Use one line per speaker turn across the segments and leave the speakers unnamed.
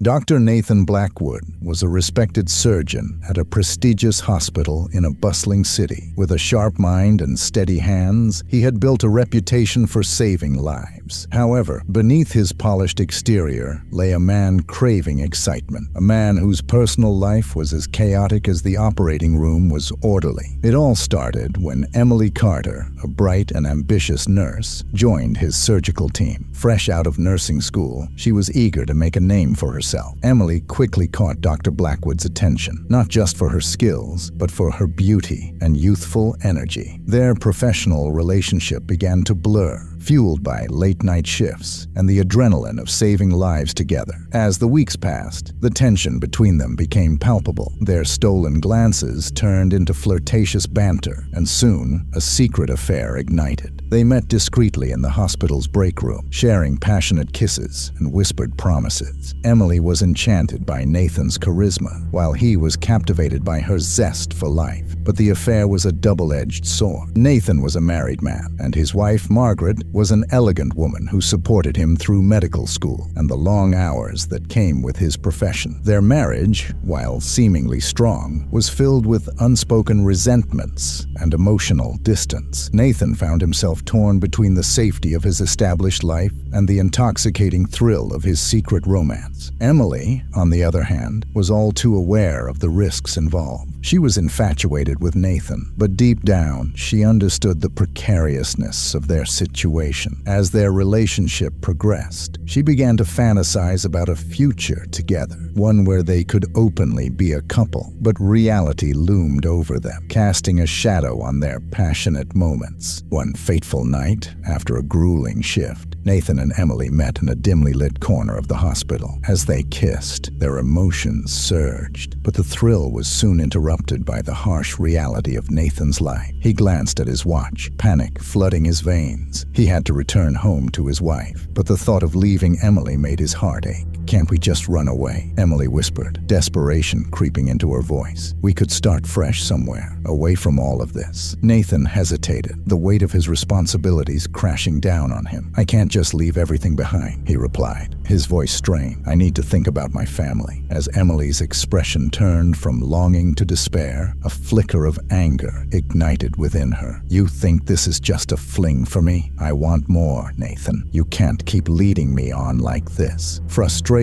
Dr. Nathan Blackwood was a respected surgeon at a prestigious hospital in a bustling city. With a sharp mind and steady hands, he had built a reputation for saving lives. However, beneath his polished exterior lay a man craving excitement, a man whose personal life was as chaotic as the operating room was orderly. It all started when Emily Carter, a bright and ambitious nurse, joined his surgical team. Fresh out of nursing school, she was eager to make a name for herself. Emily quickly caught Dr. Blackwood's attention, not just for her skills, but for her beauty and youthful energy. Their professional relationship began to blur, fueled by late-night shifts and the adrenaline of saving lives together. As the weeks passed, the tension between them became palpable. Their stolen glances turned into flirtatious banter, and soon a secret affair ignited. They met discreetly in the hospital's break room, sharing passionate kisses and whispered promises. Emily was enchanted by Nathan's charisma, while he was captivated by her zest for life. But the affair was a double-edged sword. Nathan was a married man, and his wife, Margaret, was an elegant woman who supported him through medical school and the long hours that came with his profession. Their marriage, while seemingly strong, was filled with unspoken resentments and emotional distance. Nathan found himself torn between the safety of his established life and the intoxicating thrill of his secret romance. Emily, on the other hand, was all too aware of the risks involved. She was infatuated with Nathan, but deep down, she understood the precariousness of their situation. As their relationship progressed, she began to fantasize about a future together, one where they could openly be a couple. But reality loomed over them, casting a shadow on their passionate moments. One fateful night, after a grueling shift, Nathan and Emily met in a dimly lit corner of the hospital. As they kissed, their emotions surged, but the thrill was soon interrupted by the harsh reality of Nathan's life. He glanced at his watch, panic flooding his veins. He had to return home to his wife, but the thought of leaving Emily made his heart ache. "Can't we just run away?" Emily whispered, desperation creeping into her voice. "We could start fresh somewhere, away from all of this." Nathan hesitated, the weight of his responsibilities crashing down on him. "I can't just leave everything behind," he replied, his voice strained. "I need to think about my family." As Emily's expression turned from longing to despair, a flicker of anger ignited within her. "You think this is just a fling for me? I want more, Nathan. You can't keep leading me on like this." Frustration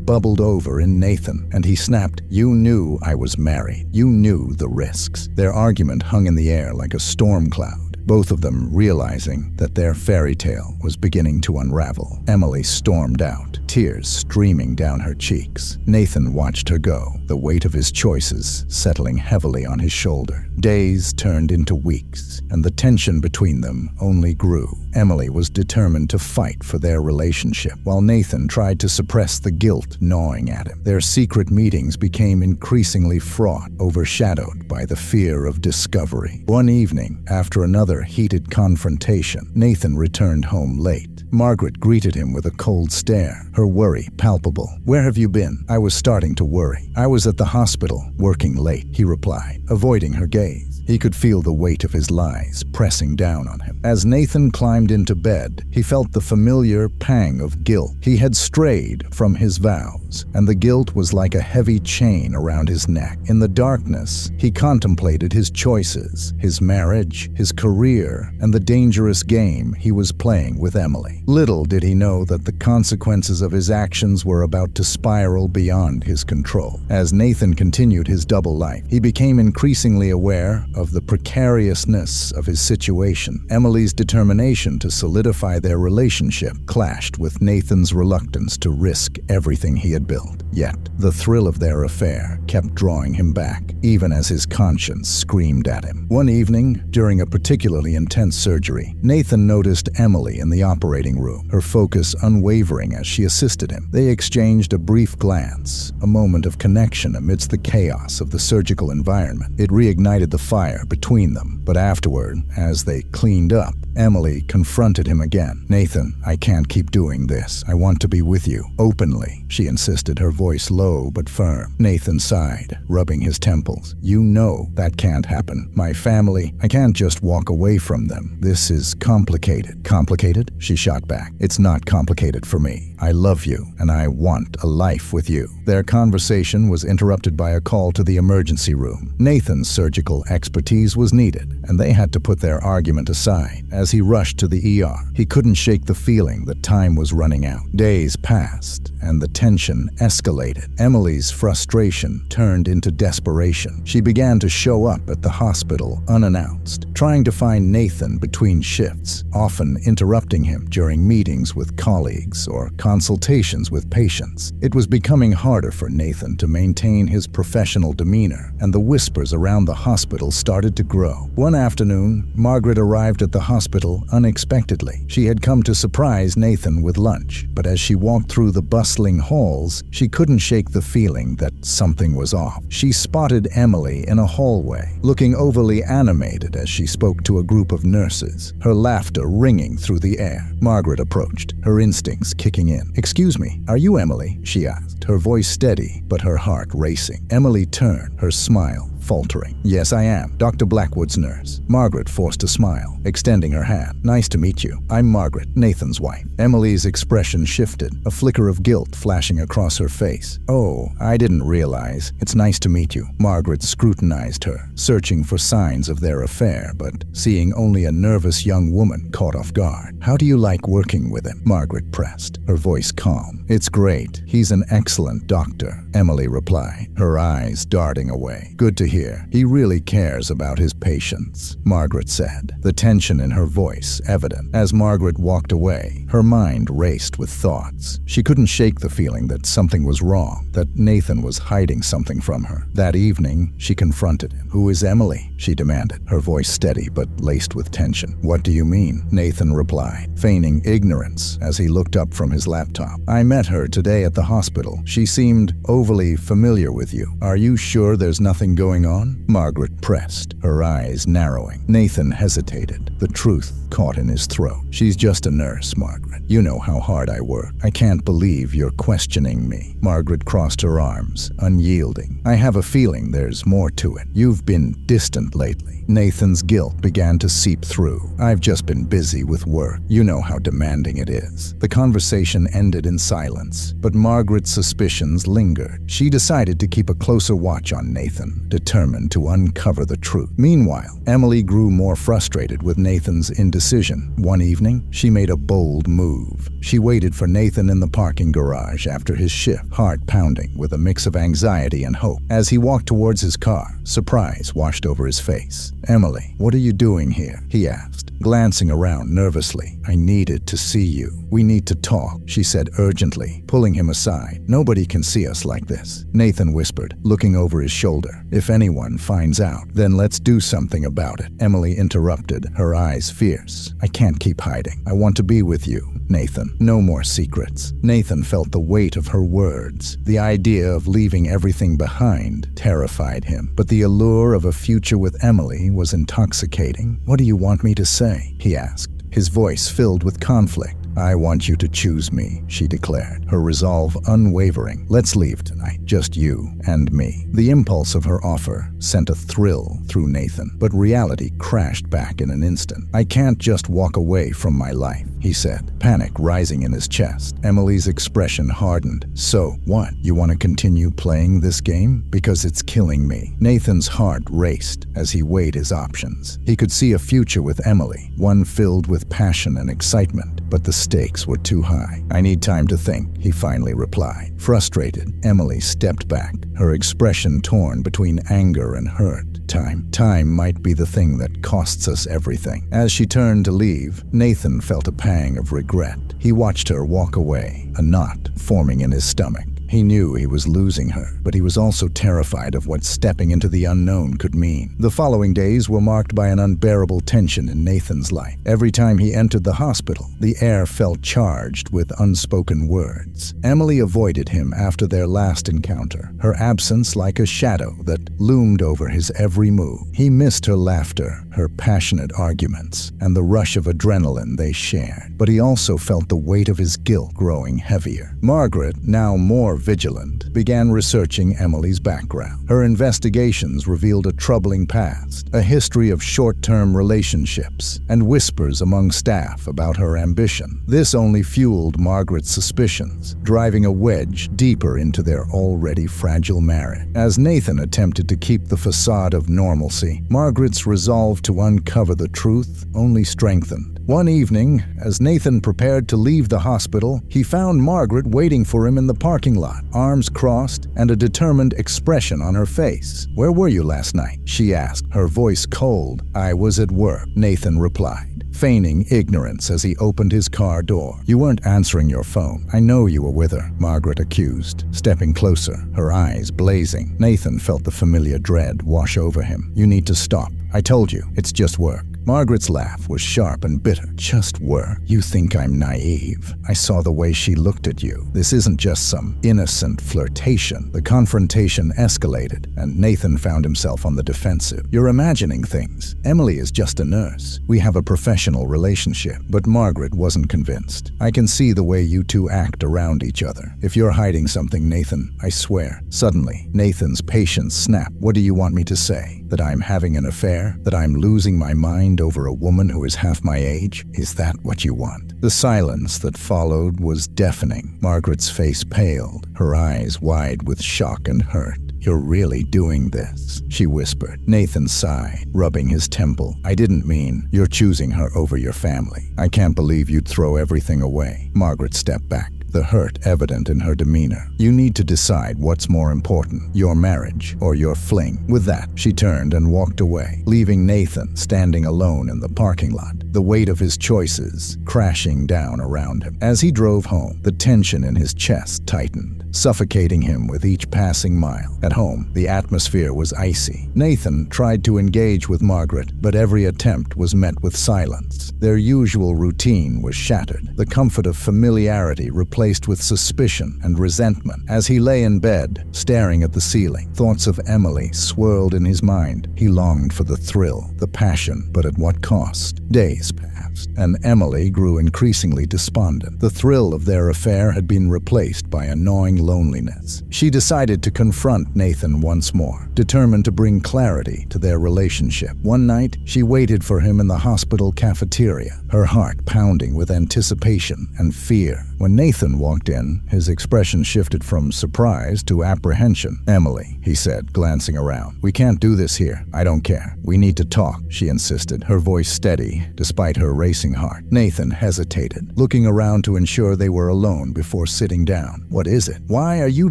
bubbled over in Nathan, and he snapped, "You knew I was married. You knew the risks." Their argument hung in the air like a storm cloud, both of them realizing that their fairy tale was beginning to unravel. Emily stormed out, tears streaming down her cheeks. Nathan watched her go, the weight of his choices settling heavily on his shoulder. Days turned into weeks, and the tension between them only grew. Emily was determined to fight for their relationship, while Nathan tried to suppress the guilt gnawing at him. Their secret meetings became increasingly fraught, overshadowed by the fear of discovery. One evening, after another heated confrontation, Nathan returned home late. Margaret greeted him with a cold stare, her worry palpable. "Where have you been?" "I was starting to worry. I was at the hospital, working late," he replied, avoiding her gaze. He could feel the weight of his lies pressing down on him. As Nathan climbed into bed, he felt the familiar pang of guilt. He had strayed from his vows, and the guilt was like a heavy chain around his neck. In the darkness, he contemplated his choices, his marriage, his career, and the dangerous game he was playing with Emily. Little did he know that the consequences of his actions were about to spiral beyond his control. As Nathan continued his double life, he became increasingly aware of the precariousness of his situation. Emily's determination to solidify their relationship clashed with Nathan's reluctance to risk everything he had built. Yet, the thrill of their affair kept drawing him back, even as his conscience screamed at him. One evening, during a particularly intense surgery, Nathan noticed Emily in the operating room, her focus unwavering as she assisted him. They exchanged a brief glance, a moment of connection amidst the chaos of the surgical environment. It reignited the fire between them, but afterward, as they cleaned up, Emily confronted him again. "Nathan, I can't keep doing this. I want to be with you, openly," she insisted, her voice low but firm. Nathan sighed, rubbing his temples. "You know that can't happen. My family, I can't just walk away from them. This is complicated." "Complicated?" she shot back. "It's not complicated for me. I love you, and I want a life with you." Their conversation was interrupted by a call to the emergency room. Nathan's surgical expertise was needed, and they had to put their argument aside. As he rushed to the ER, he couldn't shake the feeling that time was running out. Days passed, and the tension escalated. Emily's frustration turned into desperation. She began to show up at the hospital unannounced, trying to find Nathan between shifts, often interrupting him during meetings with colleagues or consultations with patients. It was becoming harder for Nathan to maintain his professional demeanor, and the whispers around the hospital started to grow. One afternoon, Margaret arrived at the hospital unexpectedly. She had come to surprise Nathan with lunch, but as she walked through the bustling halls, she couldn't shake the feeling that something was off. She spotted Emily in a hallway, looking overly animated as she spoke to a group of nurses, her laughter ringing through the air. Margaret approached, her instincts kicking in. "Excuse me, are you Emily?" she asked, her voice steady but her heart racing. Emily turned, her smile faltering. "Yes, I am. Dr. Blackwood's nurse." Margaret forced a smile, extending her hand. "Nice to meet you. I'm Margaret, Nathan's wife." Emily's expression shifted, a flicker of guilt flashing across her face. "Oh, I didn't realize. It's nice to meet you." Margaret scrutinized her, searching for signs of their affair, but seeing only a nervous young woman caught off guard. "How do you like working with him?" Margaret pressed, her voice calm. "It's great. He's an excellent doctor," Emily replied, her eyes darting away. "Good to hear. He really cares about his patients," Margaret said, the tension in her voice evident. As Margaret walked away, her mind raced with thoughts. She couldn't shake the feeling that something was wrong, that Nathan was hiding something from her. That evening, she confronted him. "Who is Emily?" she demanded, her voice steady but laced with tension. "What do you mean?" Nathan replied, feigning ignorance as he looked up from his laptop. "I met her today at the hospital. She seemed overly familiar with you. Are you sure there's nothing going on?" Margaret pressed, her eyes narrowing. Nathan hesitated, the truth caught in his throat. "She's just a nurse, Margaret. You know how hard I work. I can't believe you're questioning me." Margaret crossed her arms, unyielding. "I have a feeling there's more to it. You've been distant lately." Nathan's guilt began to seep through. "I've just been busy with work. You know how demanding it is." The conversation ended in silence, but Margaret's suspicions lingered. She decided to keep a closer watch on Nathan, determined to uncover the truth. Meanwhile, Emily grew more frustrated with Nathan's indecision. One evening, she made a bold move. She waited for Nathan in the parking garage after his shift, heart pounding with a mix of anxiety and hope. As he walked towards his car, surprise washed over his face. "Emily, what are you doing here?" he asked, glancing around nervously. "I needed to see you. We need to talk," she said urgently, pulling him aside. "Nobody can see us like this," Nathan whispered, looking over his shoulder. "If anyone finds out, then let's do something about it." Emily interrupted, her eyes fierce. "I can't keep hiding. I want to be with you, Nathan. No more secrets." Nathan felt the weight of her words. The idea of leaving everything behind terrified him, but the allure of a future with Emily was intoxicating. "What do you want me to say?" he asked, his voice filled with conflict. "I want you to choose me," she declared, her resolve unwavering. "Let's leave tonight, just you and me." The impulse of her offer sent a thrill through Nathan, but reality crashed back in an instant. "I can't just walk away from my life," he said, panic rising in his chest. Emily's expression hardened. "So, what? You want to continue playing this game? Because it's killing me." Nathan's heart raced as he weighed his options. He could see a future with Emily, one filled with passion and excitement, but the stakes were too high. "I need time to think," he finally replied. Frustrated, Emily stepped back, her expression torn between anger and hurt. Time might be the thing that costs us everything. As she turned to leave, Nathan felt a pang of regret. He watched her walk away, a knot forming in his stomach. He knew he was losing her, but he was also terrified of what stepping into the unknown could mean. The following days were marked by an unbearable tension in Nathan's life. Every time he entered the hospital, the air felt charged with unspoken words. Emily avoided him after their last encounter, her absence like a shadow that loomed over his every move. He missed her laughter, her passionate arguments, and the rush of adrenaline they shared. But he also felt the weight of his guilt growing heavier. Margaret, now more vigilant, began researching Emily's background. Her investigations revealed a troubling past, a history of short-term relationships, and whispers among staff about her ambition. This only fueled Margaret's suspicions, driving a wedge deeper into their already fragile marriage. As Nathan attempted to keep the facade of normalcy, Margaret's resolve to uncover the truth only strengthened. One evening, as Nathan prepared to leave the hospital, he found Margaret waiting for him in the parking lot, arms crossed and a determined expression on her face. "Where were you last night?" she asked, her voice cold. "I was at work," Nathan replied, feigning ignorance as he opened his car door. "You weren't answering your phone. I know you were with her," Margaret accused, stepping closer, her eyes blazing. Nathan felt the familiar dread wash over him. "You need to stop. I told you, it's just work." Margaret's laugh was sharp and bitter. "Just work? You think I'm naive? I saw the way she looked at you. This isn't just some innocent flirtation." The confrontation escalated, and Nathan found himself on the defensive. "You're imagining things. Emily is just a nurse. We have a professional relationship." But Margaret wasn't convinced. "I can see the way you two act around each other. If you're hiding something, Nathan, I swear." Suddenly, Nathan's patience snapped. "What do you want me to say? That I'm having an affair? That I'm losing my mind over a woman who is half my age? Is that what you want?" The silence that followed was deafening. Margaret's face paled, her eyes wide with shock and hurt. "You're really doing this," she whispered. Nathan sighed, rubbing his temple. "I didn't mean you're choosing her over your family. I can't believe you'd throw everything away." Margaret stepped back, the hurt evident in her demeanor. "You need to decide what's more important, your marriage or your fling." With that, she turned and walked away, leaving Nathan standing alone in the parking lot, the weight of his choices crashing down around him. As he drove home, the tension in his chest tightened, suffocating him with each passing mile. At home, the atmosphere was icy. Nathan tried to engage with Margaret, but every attempt was met with silence. Their usual routine was shattered, the comfort of familiarity replaced with suspicion and resentment. As he lay in bed, staring at the ceiling, thoughts of Emily swirled in his mind. He longed for the thrill, the passion, but at what cost? Days passed, and Emily grew increasingly despondent. The thrill of their affair had been replaced by a gnawing loneliness. She decided to confront Nathan once more, determined to bring clarity to their relationship. One night, she waited for him in the hospital cafeteria, her heart pounding with anticipation and fear. When Nathan walked in, his expression shifted from surprise to apprehension. "Emily," he said, glancing around. "We can't do this here. I don't care. We need to talk," she insisted, her voice steady despite her racing heart. Nathan hesitated, looking around to ensure they were alone before sitting down. "What is it? Why are you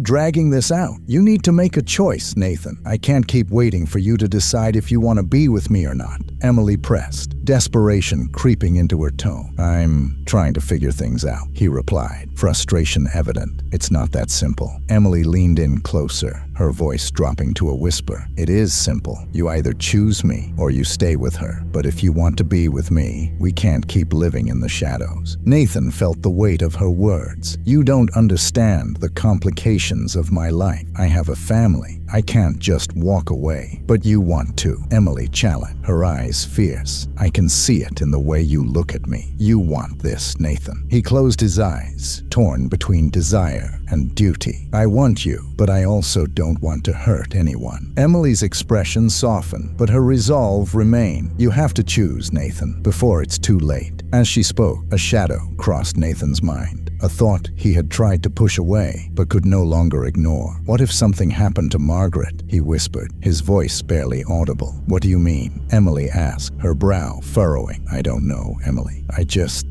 dragging this out? You need to make a choice, Nathan. I can't keep waiting for you to decide if you want to be with me or not." Emily pressed, desperation creeping into her tone. "I'm trying to figure things out," he replied, frustration evident. "It's not that simple." Emily leaned in closer, her voice dropping to a whisper. "It is simple. You either choose me or you stay with her. But if you want to be with me, we can't keep living in the shadows." Nathan felt the weight of her words. "You don't understand the complications of my life. I have a family. I can't just walk away." "But you want to," Emily challenged, her eyes fierce. "I can see it in the way you look at me. You want this, Nathan." He closed his eyes, torn between desire and duty. "I want you, but I also don't want to hurt anyone." Emily's expression softened, but her resolve remained. "You have to choose, Nathan, before it's too late." As she spoke, a shadow crossed Nathan's mind, a thought he had tried to push away but could no longer ignore. "What if something happened to Margaret?" he whispered, his voice barely audible. "What do you mean?" Emily asked, her brow furrowing. "I don't know, Emily.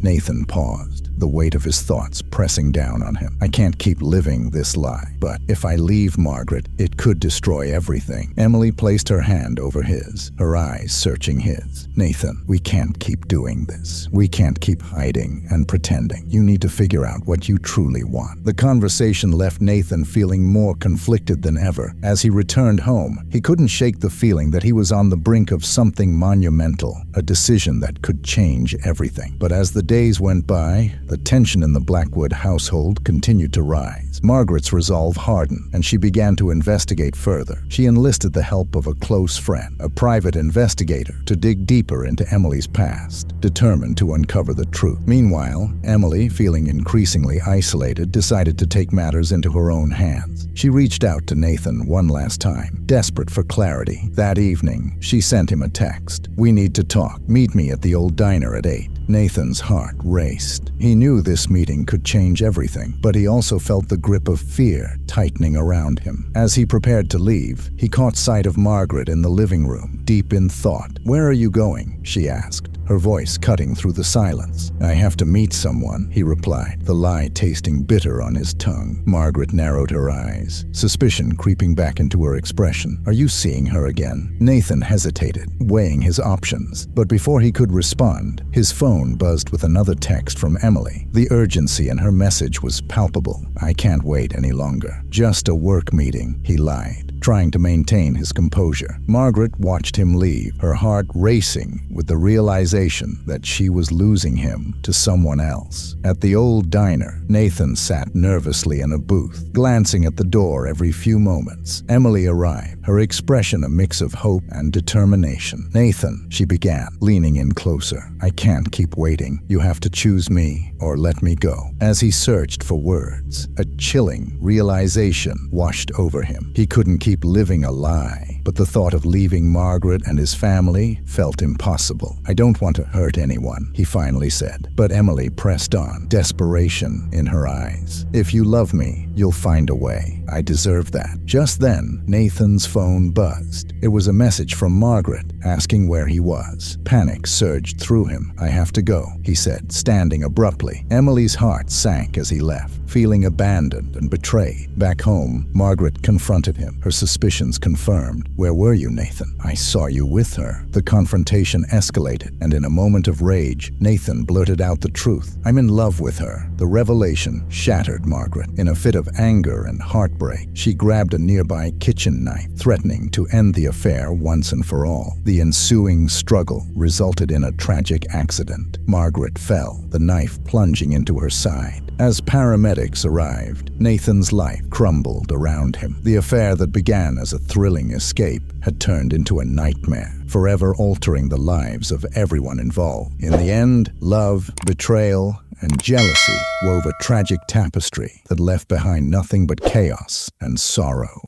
Nathan paused. the weight of his thoughts pressing down on him. I can't keep living this lie. But if I leave Margaret, it could destroy everything. Emily placed her hand over his, her eyes searching his. Nathan, we can't keep doing this. We can't keep hiding and pretending. You need to figure out what you truly want. The conversation left Nathan feeling more conflicted than ever. As he returned home, he couldn't shake the feeling that he was on the brink of something monumental, a decision that could change everything. But as the days went by, the tension in the Blackwood household continued to rise. Margaret's resolve hardened, and she began to investigate further. She enlisted the help of a close friend, a private investigator, to dig deeper into Emily's past, determined to uncover the truth. Meanwhile, Emily, feeling increasingly isolated, decided to take matters into her own hands. She reached out to Nathan one last time, desperate for clarity. That evening, she sent him a text. "We need to talk. Meet me at the old diner at 8. Nathan's heart raced. He knew this meeting could change everything, but he also felt the grip of fear tightening around him. As he prepared to leave, he caught sight of Margaret in the living room, deep in thought. "Where are you going?" she asked, her voice cutting through the silence. "I have to meet someone," he replied, the lie tasting bitter on his tongue. Margaret narrowed her eyes, suspicion creeping back into her expression. "Are you seeing her again?" Nathan hesitated, weighing his options, but before he could respond, his phone buzzed with another text from Emily. The urgency in her message was palpable. "I can't wait any longer. Just a work meeting," he lied, trying to maintain his composure. Margaret watched him leave, her heart racing with the realization that she was losing him to someone else. At the old diner, Nathan sat nervously in a booth, glancing at the door every few moments. Emily arrived, her expression a mix of hope and determination. "Nathan," she began, leaning in closer, "I can't keep waiting. You have to choose me or let me go." As he searched for words, a chilling realization washed over him. He couldn't keep living a lie, but the thought of leaving Margaret and his family felt impossible. "I don't want to hurt anyone," he finally said. But Emily pressed on, desperation in her eyes. "If you love me, you'll find a way. I deserve that." Just then, Nathan's phone buzzed. It was a message from Margaret, asking where he was. Panic surged through him. "I have to go," he said, standing abruptly. Emily's heart sank as he left, feeling abandoned and betrayed. Back home, Margaret confronted him, her suspicions confirmed. "Where were you, Nathan? I saw you with her." The confrontation escalated, and in a moment of rage, Nathan blurted out the truth. "I'm in love with her." The revelation shattered Margaret. In a fit of anger and heartbreak, she grabbed a nearby kitchen knife, threatening to end the affair once and for all. The ensuing struggle resulted in a tragic accident. Margaret fell, the knife plunging into her side. As paramedics arrived, Nathan's life crumbled around him. The affair that began as a thrilling escape had turned into a nightmare, forever altering the lives of everyone involved. In the end, love, betrayal, and jealousy wove a tragic tapestry that left behind nothing but chaos and sorrow.